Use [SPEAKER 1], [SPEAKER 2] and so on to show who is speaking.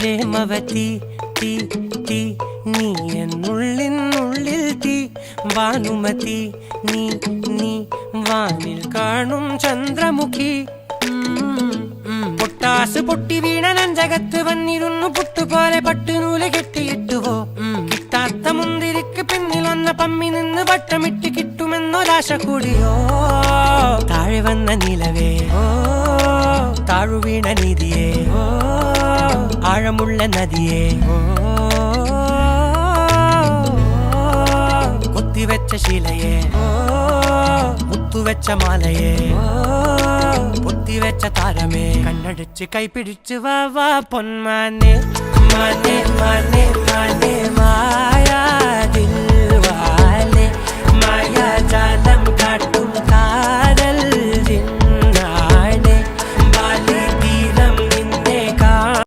[SPEAKER 1] പ്രേമവതി തീ തീ നീ എന്നുള്ളിൽ തീ ഭാനുമതി നീ നീ വാനിൽ കാണും ചന്ദ്രമുഖി പൊട്ടാസ് പൊട്ടി വീണ നെഞ്ചകത്ത് വന്നിരുന്നു പുട്ടുപോലെ പട്ടുനൂല് കെട്ടിയിട്ടുവോ കിട്ടാത്ത മുന്തിരിക്ക് പിന്നിൽ വന്ന പമ്മി നിന്ന് വട്ടമിട്ട് കിട്ടുമെന്നൊരാശ കൂടിയോ താഴെ വന്ന നിലവേ താഴു വീണ നിധിയേ ആഴമുള്ള നദിയേ കൊത്തിവെച്ച ശിലയേ മുത്തുവെച്ച മാലയേ പൊത്തിവെച്ച താരമേ കണ്ണടിച്ച് കൈപിടിച്ച് വാ വാ പൊന്മാനെ മാനെ മാനെ മാനെ മായാ ദിൽവാലെ മായാ ജാല